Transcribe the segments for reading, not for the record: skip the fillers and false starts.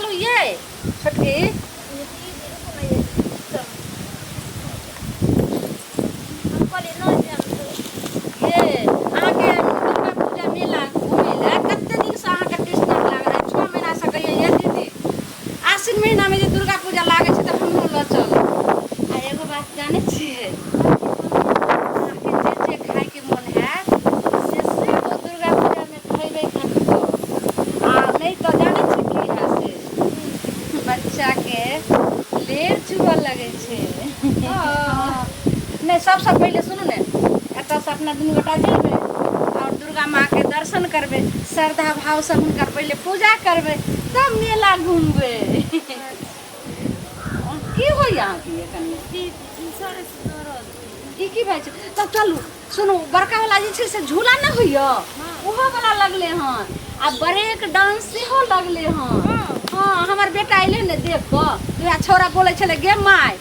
चलू ये छोटकी महीना में जे दुर्गा पूजा लागे छै त हम ल चल आ एगो बात जाने छियै जे जे खाए के मन है से दुर्गा पूजा में खइबे खातिर आ नहीं तो जाने छी की है से बच्चा के लेर चुआ लगे छे नहीं सबसे पहले सुनू ने एतऽ से अपना दुनू गोटा जेबे और दुर्गा माँ के दर्शन करबे श्रद्धा भाव से हुनकर पहले पूजा करबे तब मेला घूमबे की हो यहाँ की कनी की भाई तब चलू सुनू बड़का वाला जे छे से झूला न होइयो ओहो वाला लगले हन आ ब्रेक डांस सेहो लगले हन हां हमर बेटा आइले ने देख क दुआ छोरा बोले छले गे माय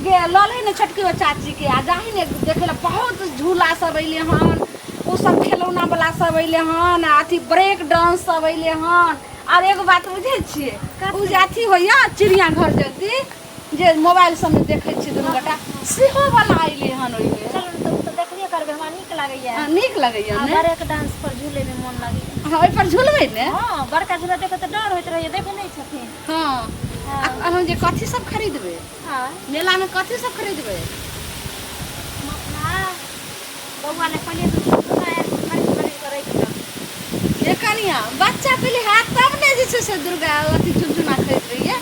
गे लले ने छोटकी चाची के आ जाही ने देखेला बहुत झूला सब अइले हन ओ सब खिलौना वाला सब अइले हन अथी ब्रेक डांस सब अइले हन और एगो बात बुझे छिए उ जाथी होइया चिड़िया घर जल्दी जे मोबाइल सब में देखे छी दुनू गोटा सेहो वाला आइले हन ओइ में चलो तो देखलिए करबे हमरा नीक लागैया नीक लगैया ने ब्रेक डांस पर झूले में मन लागैया हां ओइ पर झूलबै ने हां बड़का झूला देखे त डर होइत रहैया देखे नहीं छथिन हां हम जे कथि सब खरीदबे हां मेला में कथि सब खरीदबे हां बउआ ने पहले तो खरीद करे ये कनिया बच्चा पहले हाथ तब ने जे से दुर्गा अथि चुनचुना खरीद रही है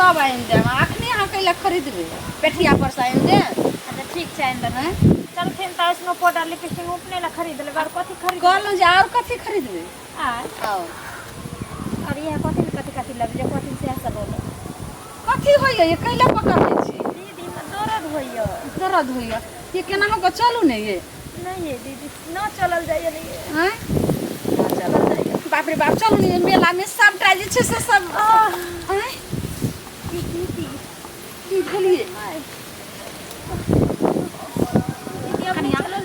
सब आइन दे अखने अहाँ कैला खरीदबे पेठिया पर से आइन दे अच्छा ठीक छै आइन दे हैं चल फिर त स्नो पाउडर लिपस्टिक उपने ला खरीद ले और कथि खरीद कहलौ जे और कथि खरीदबे आओ और ये कथि लग जे कथि से सब बोलो कथि होइए ये कैला पकड़ ले छी दीदी में दर्द होइए ये केना हो के चलू ने ये नहीं ये दीदी ना चलल जाइए नहीं हैं चलल जाइए बाप रे बाप चलू ने मेला में सबटा जे छै से सब हैं की भेलिए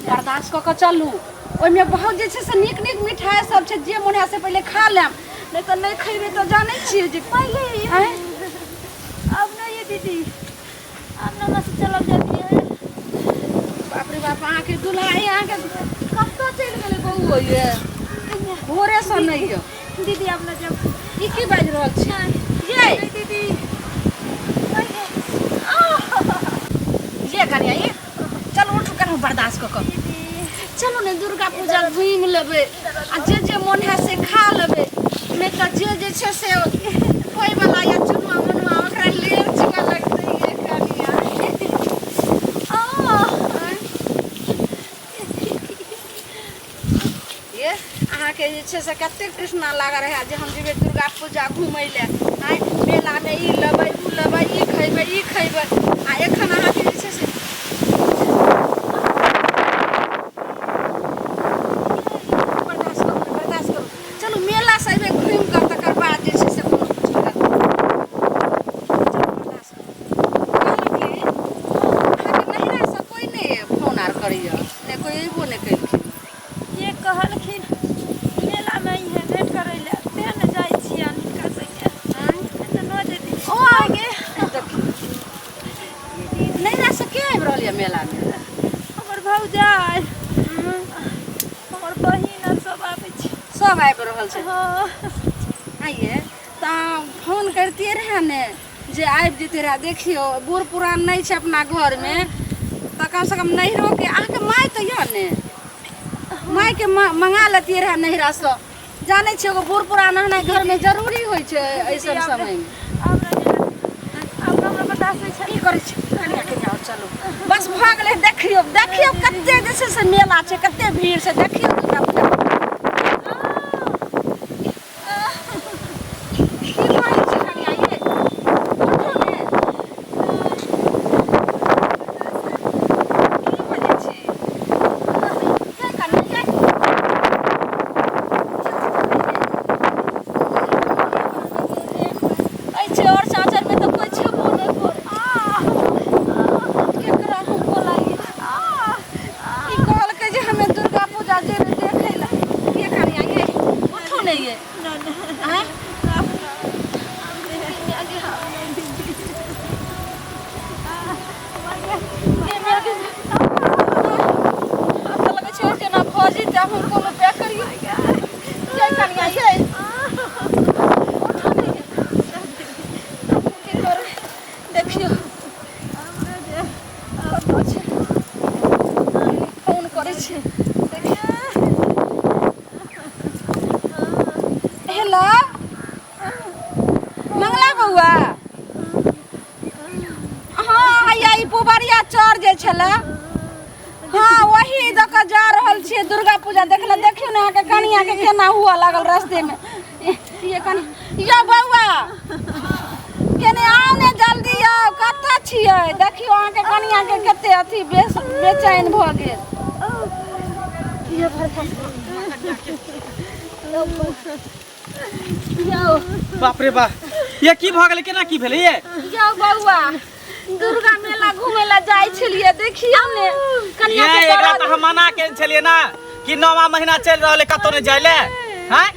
बर्दाश्त क के चलू ओइ में बहुत जे छै से नीक नीक मिठाई सब छै जे मन है से पहले खा लेम नहीं तो नहीं खइबे तो जाने छिए जे पहले हैं अब नहीं ये दीदी अब ना मस्त चलल जाती है बाप रे बाप अहाँ के दुल्हा अहाँ के कब तो चल गेले बहू ये भोरे से नहीं हो दीदी अब ना जब ई की बाज रहल छी ये दीदी ये कनिया ये चलो उठ कर बर्दाश्त क के चलो ने दुर्गा पूजा घूम लेबे आ जे जे मन है से खा लेबे नहीं तो जे छै से कोई वाला या चुनुआ मनुआ ओकरा लेर चुका लगतै ये कनिया ये अहाँ के जे छै से कते कृष्णा लागा रहे जे हम जेबे दुर्गा पूजा घूमै ले आइ मेला में ई लेबै उ लेबै ई खइबै आ एखन अहाँ के जे छै से बर्दाश्त करू चलू मेला से एबे घूम के तकर बाद जे छै से कोनो चीज करब बर्दाश्त करू अहाँ के नहिरा से कोई नहीं फोन आर करैया ने कोई अइबो नहीं कइलखिन ये कहलखिन मेला में ही है भेंट करे ले तेन जाई छी अनिका संगे त न दीदी ओ आगे नहिरा से के आबि रहल है मेला में हमर भौजाई हमर बहिन और सब आबै छी सब आबि रहल छै हां आइए त फोन करतिए रहे ने जे आबि जते रहे देखियो बूढ़ पुरान नहीं छै अपना घर में त कम से कम नहिरो के अहाँ के माय त य ने माय के मंगा लेतिए रहे नहिरा से जाने छिए एगो बूढ़ पुरान रहना घर में जरूरी होय छै ऐसन समय में अब हमरा बर्दाश्त छै की करै छी कनिया के जाओ चलो बस भ गेलै देखियो कते जे छै से मेला छै कते भीड़ छै देखियो दुर्गा पूजा की कहै छी कनिया ये उठो ने की बजै छी ये कनिया ऐ छै और चाचर में तो कोई छेबो नहीं कर अच्छा लगे छै जेना भौजी त हम कोनो पे करियो ये कनिया ये देखियो फोन करे छै हेलो मंगला बउआ हाँ हैया ई पुबरिया चढ़ जे छले हाँ वही दक जा रहल छियै दुर्गा पूजा देखले देखियो ना के कनिया के केना हुआ लागल रास्ते में ये कन यो बउआ केने आओ ने जल्दी आओ कत्ता छियै देखियो अहाँ के कनिया के कते अथी बेचैन भ गेल ये भर बाप रे बाप ये की भ गेलै केना की भेलै ये यो बउआ दुर्गा मेला घूमे ला जाय छलिए देखियो ने कनिया के एकरा त हम मना केन छलिए ना कि 9वां महीना चल रहले कतो ने जाय ले हैं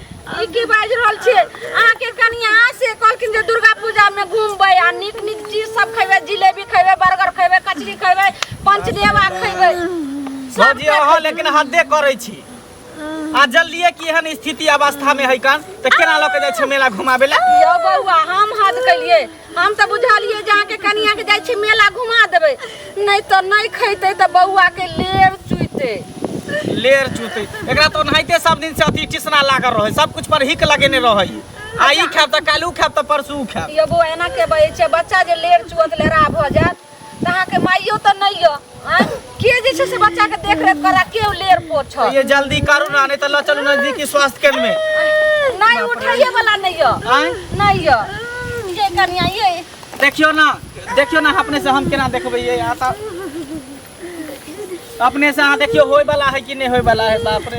ई की बाज रहल छी अहाँ के कनिया से कहलखिन जे दुर्गा पूजा में घूमबै आ नीक नीक चीज सब खैबे जिलेबी खैबे बर्गर खैबे कचरी खैबे पंचदेवा खैबे भौजी अहाँ लेकिन हद्दे करै छी आ जल्दीए की एहन स्थिति अवस्था में है कान त केना ल के जाय छै मेला घुमाबे ले यो बउआ हम हद कलिए हम त बुझालिए जे अहाँ के कनिया के जाय छै मेला घुमा देबै नहीं त नहीं खैते त बउआ के लेर चुइते लेर चूते एकरा तो नहाइते सब दिन से अति टिसना लागल रहे सब कुछ पर हिक लगेने रहे आ ई खाब त कालू खाब त परसू खाब यो बउआ एना के बहे छै बच्चा जे लेर चुअत लेरा भ जात त अहाँ के माइयो त नहीं यो के जे छै से बच्चा के देख रेख करा के लेर पोछ ये जल्दी करू ना नहीं त ल चलू नजदीकी स्वास्थ्य केंद्र में नहीं उठाइए वाला नहीं यो नहीं यो ये कनिया ये देखियो ना अपने से हम केना देखबै ये यहाँ त अपने से अहाँ देखियो होय वाला है कि नहीं होय वाला है बाप रे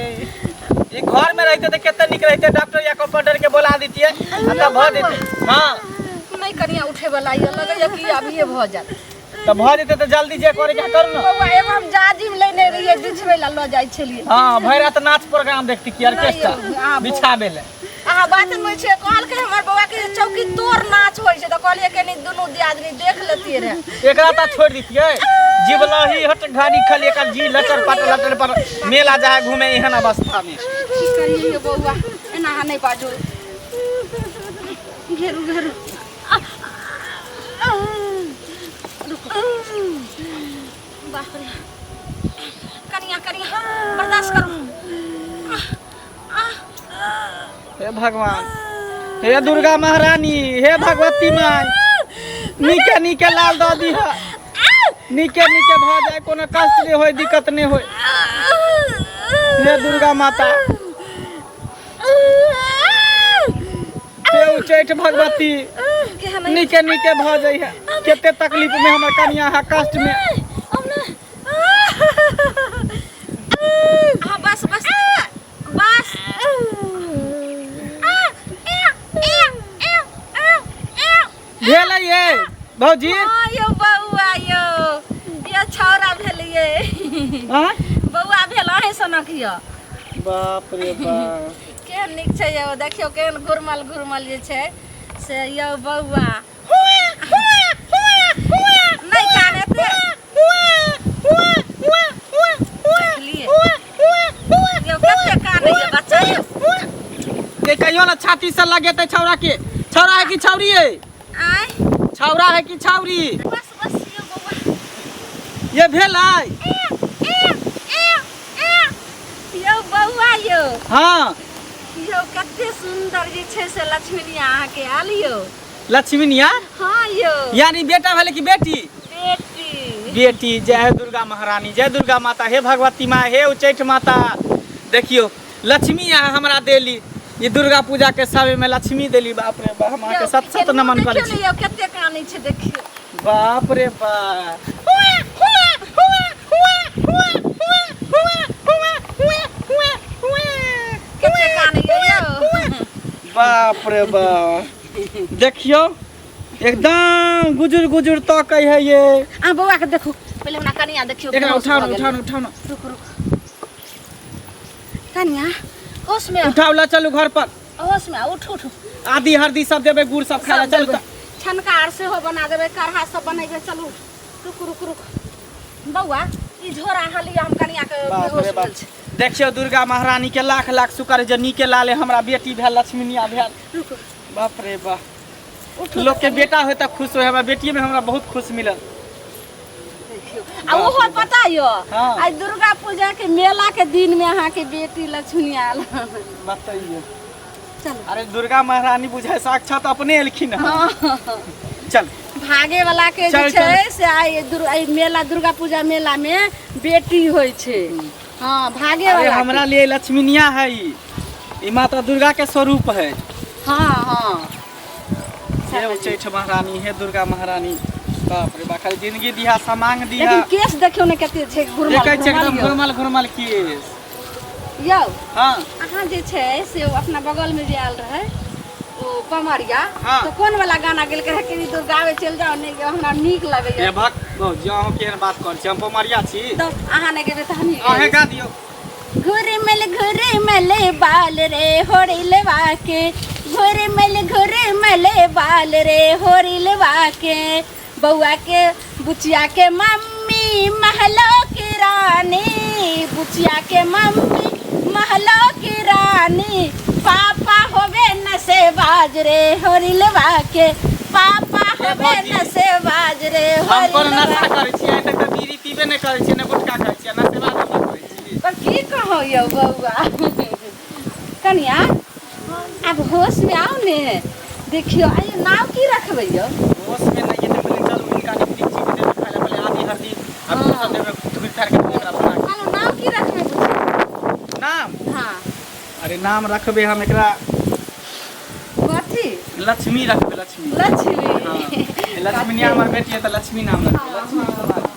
ये घर में रहते तो कितने निक रहते डॉक्टर या कंपाउंडर के बुला दीतिए तब भ देते हां नहीं कनिया उठे वाला ये लगे कि अभी ये भ जात तो भ जेते तो जल्दी जे करे के करू ना बाबा एगो हम जाजिम लेने रहिए बिछवे ला ल जाय छलिए हां भैरा त नाच प्रोग्राम देखती की ऑर्केस्ट्रा बिछाबे ले आहा बात में छे कहल के हमर बाबा के चौकी तोर नाच होय छे त कहलिए के नहीं दुनु दियादनी देख लेती रे एकरा त छोड़ दीतिए जीवलही हट घानी खाली एकर जी लटर पटल पर मेला जाए घूमे एहन अवस्था में की करिए ये बउआ एना नहीं बाजो घेरू घेरू बाप रे कनिया बर्दाश्त करो हे भगवान हे दुर्गा महारानी हे भगवती मां नीके लाल द दी नीके भ जाए कोनो कष्ट नहीं होय दिक्कत नहीं होय हे दुर्गा माता हे उच्चैठ भगवती नीके भ जाए है केते तकलीफ में हमर कन्या है कष्ट में बस भेल ये भौजी यो बउआ यो छौरा भेलिए हां बउआ भेल अहे सनक यो बाप रे बाप केहन नीक छै यो देखियो केहन घुरमल जे छै से यो बउआ नहीं काने ते यो कते काने ये बच्चा यो ये कहियो ना छाती से लगेते छौरा के छौरा है कि छौरी है आय छौरा है कि छौरी बस यो बउआ ये भेलै यो बउआ यो हां यो कते सुंदर जे छै से लक्ष्मीनिया अहाँ के आल यो लक्ष्मीनिया हां यो यानी बेटा भेले कि बेटी बेटी जय दुर्गा महारानी जय दुर्गा माता हे भगवती माँ हे उच्चैठ माता देखियो लक्ष्मी यहाँ हमरा देली ये दुर्गा पूजा के समय में लक्ष्मी देली बाप रे बाप हम के सत सत नमन करै छी देखियो कते कानी छै देखियो बाप रे बाप कते कानी यो बाप रे बाप देखियो एकदम गुजुर तो कह है ये आ बउआ के देखो पहले हमरा कनिया देखियो एकरा उठाओ ना रुक कनिया होश में उठाओ ला चलू घर पर होश में उठ आदि हरदी सब देबे गुड़ सब खाला चल छनकार से हो बना देबे करहा सब बनेबे चलू रुक बौआ ई झोरा हाली हम कनिया के बाप रे बेहोश बाप। भेल छै। देखियो दुर्गा महारानी के लाख लाख शुक्र जे नीके लाले हमरा बेटी भेल लक्ष्मीनिया भेल। रुको बाप रे बाप। उठो लोग के बेटा होय त खुश होय, हमरा बेटी में हमरा बहुत खुश मिलल। देखियो आ ओहो पता यो हाँ। आज दुर्गा पूजा के मेला के दिन में अहाँ के बेटी लक्ष्मीनिया आयल। बताइए। चलो अरे दुर्गा महारानी बुझाय साक्षात अपने एलखिन हँ। हाँ चल भागे वाला के चल, जे छै से आई मेला दुर्गा पूजा मेला में बेटी होय छै। हाँ भागे अरे वाला हमरा लिए लक्ष्मीनिया है ई माता दुर्गा के स्वरूप है। हाँ हाँ हे उच्चैठ महारानी, हे दुर्गा महारानी। बाप रे बाप, खाली जिंदगी दिहा, समांग दिहा। लेकिन केस देखियो ने कते छै देखै छै एकदम घुरमल घुरमल घुरमल केस। यौ हाँ अहाँ जे छै से अपना बगल में जे आयल रहे ओ पमरिया हाँ। तो कोन वाला गाना गेल कहे कि दुर्गा आवे चल जाओ नहीं हमरा नीक हे लगैया भक जो अहाँ केहन बात कर छी, हम पमरिया छी। तो अहाँ ने गेबे त हम अहे गा दियो। घुरमल बाल रे होरिलवा के घुरमल बाल रे होरिलवा के बउआ के बुचिया के मम्मी महलो की रानी बुचिया के मम्मी महलो की रानी पापा होवे न से बाज रे होरिलवा के पापा होवे न से बाज रे हम कोनो नशा होरिलवा करै छी, आइ तक त बीड़ी पीबे नहि करै छी, ने गुटखा खाइ छी, ना सेवा नहि करै छी। पर की कहो यौ बउआ कनिया अब होश में आओ ने देखियो आइ नाव की रखबै यौ होश में नहीं है, पहले चल उनका निकली चीज दे दे, पहले पहले आधी हल्दी अब हाँ। सब देवे धुल थार के हमरा बना के। मानो नाव की रखबै बुझियो नाम हाँ अरे नाम रखबे हम एकरा कथी लक्ष्मी रखबे, लक्ष्मी। लक्ष्मी हाँ। लक्ष्मीनिया हमर बेटी है त लक्ष्मी नाम रखबे। हाँ, लक्ष्मी हाँ। कुमारी।